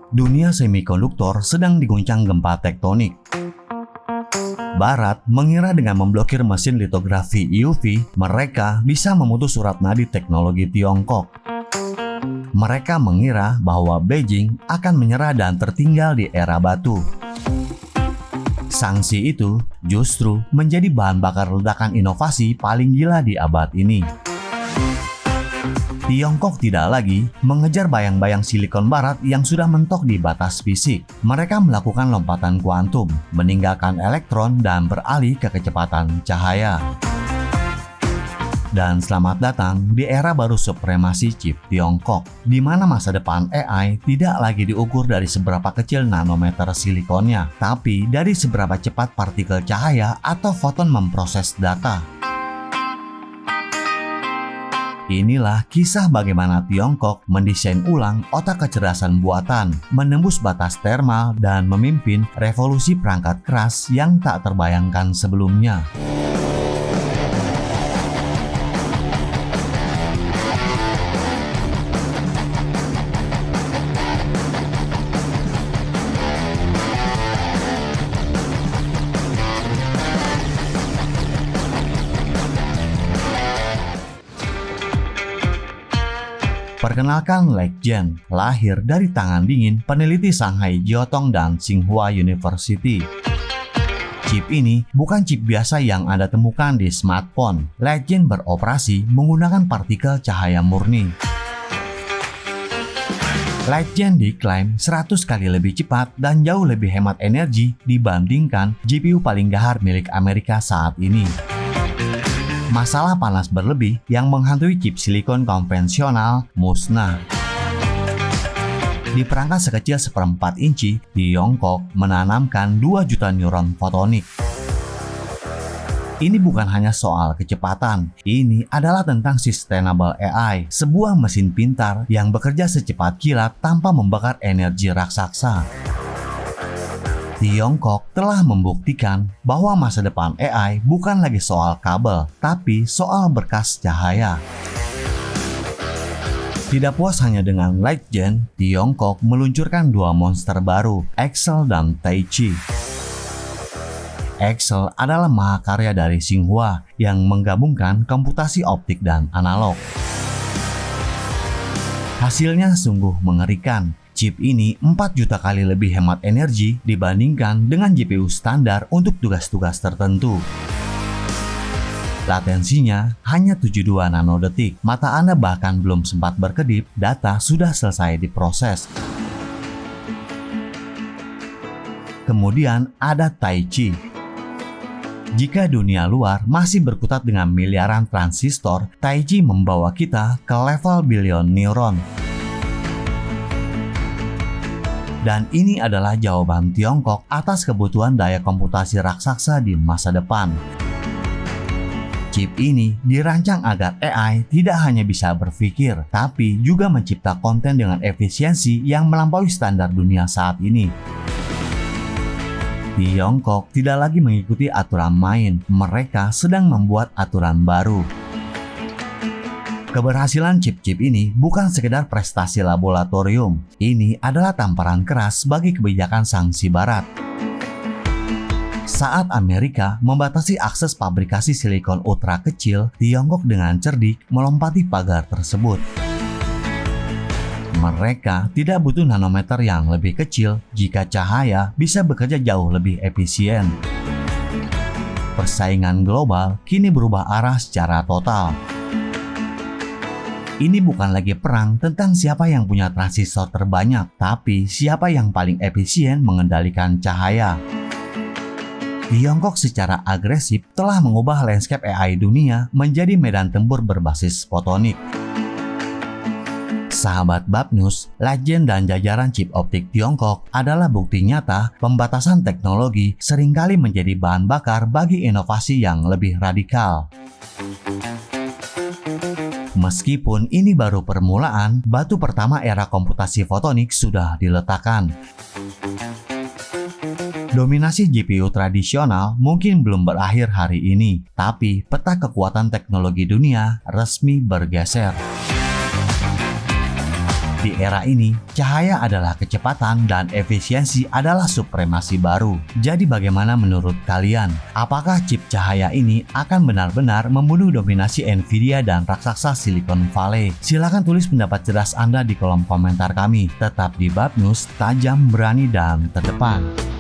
Dunia semikonduktor sedang diguncang gempa tektonik. Barat mengira dengan memblokir mesin litografi EUV, mereka bisa memutus urat nadi teknologi Tiongkok. Mereka mengira bahwa Beijing akan menyerah dan tertinggal di era batu. Sanksi itu justru menjadi bahan bakar ledakan inovasi paling gila di abad ini. Tiongkok tidak lagi mengejar bayang-bayang silikon barat yang sudah mentok di batas fisik. Mereka melakukan lompatan kuantum, meninggalkan elektron dan beralih ke kecepatan cahaya. Dan selamat datang di era baru supremasi chip Tiongkok, di mana masa depan AI tidak lagi diukur dari seberapa kecil nanometer silikonnya, tapi dari seberapa cepat partikel cahaya atau foton memproses data. Inilah kisah bagaimana Tiongkok mendesain ulang otak kecerdasan buatan, menembus batas thermal, dan memimpin revolusi perangkat keras yang tak terbayangkan sebelumnya. Perkenalkan Leckgen, lahir dari tangan dingin peneliti Shanghai Jiotong dan Tsinghua University. Chip ini bukan chip biasa yang Anda temukan di smartphone. Leckgen beroperasi menggunakan partikel cahaya murni. Leckgen diklaim 100 kali lebih cepat dan jauh lebih hemat energi dibandingkan GPU paling gahar milik Amerika saat ini. Masalah panas berlebih yang menghantui chip silikon konvensional musnah. Di perangkat sekecil 1/4 inci, Tiongkok menanamkan 2 juta neuron fotonik. Ini bukan hanya soal kecepatan, ini adalah tentang sustainable AI, sebuah mesin pintar yang bekerja secepat kilat tanpa membakar energi raksasa. Tiongkok telah membuktikan bahwa masa depan AI bukan lagi soal kabel, tapi soal berkas cahaya. Tidak puas hanya dengan Leckgen, Tiongkok meluncurkan 2 monster baru, Excel dan Taichi. Excel adalah mahakarya dari Tsinghua yang menggabungkan komputasi optik dan analog. Hasilnya sungguh mengerikan. Chip ini 4 juta kali lebih hemat energi dibandingkan dengan GPU standar untuk tugas-tugas tertentu. Latensinya hanya 72 nanodetik. Mata Anda bahkan belum sempat berkedip, data sudah selesai diproses. Kemudian ada Taichi. Jika dunia luar masih berkutat dengan miliaran transistor, Taichi membawa kita ke level bilion neuron. Dan ini adalah jawaban Tiongkok atas kebutuhan daya komputasi raksasa di masa depan. Chip ini dirancang agar AI tidak hanya bisa berpikir, tapi juga mencipta konten dengan efisiensi yang melampaui standar dunia saat ini. Tiongkok tidak lagi mengikuti aturan main, mereka sedang membuat aturan baru. Keberhasilan chip-chip ini bukan sekedar prestasi laboratorium, ini adalah tamparan keras bagi kebijakan sanksi Barat. Saat Amerika membatasi akses pabrikasi silikon ultra kecil, Tiongkok dengan cerdik melompati pagar tersebut. Mereka tidak butuh nanometer yang lebih kecil jika cahaya bisa bekerja jauh lebih efisien. Persaingan global kini berubah arah secara total. Ini bukan lagi perang tentang siapa yang punya transistor terbanyak, tapi siapa yang paling efisien mengendalikan cahaya. Tiongkok secara agresif telah mengubah landscape AI dunia menjadi medan tempur berbasis fotonik. Sahabat Babnus, Leckgen dan jajaran chip optik Tiongkok adalah bukti nyata pembatasan teknologi seringkali menjadi bahan bakar bagi inovasi yang lebih radikal. Meskipun ini baru permulaan, batu pertama era komputasi fotonik sudah diletakkan. Dominasi GPU tradisional mungkin belum berakhir hari ini, tapi peta kekuatan teknologi dunia resmi bergeser. Di era ini, cahaya adalah kecepatan dan efisiensi adalah supremasi baru. Jadi bagaimana menurut kalian? Apakah chip cahaya ini akan benar-benar membunuh dominasi Nvidia dan raksasa Silicon Valley? Silahkan tulis pendapat cerdas Anda di kolom komentar kami. Tetap di Babnews, tajam, berani, dan terdepan.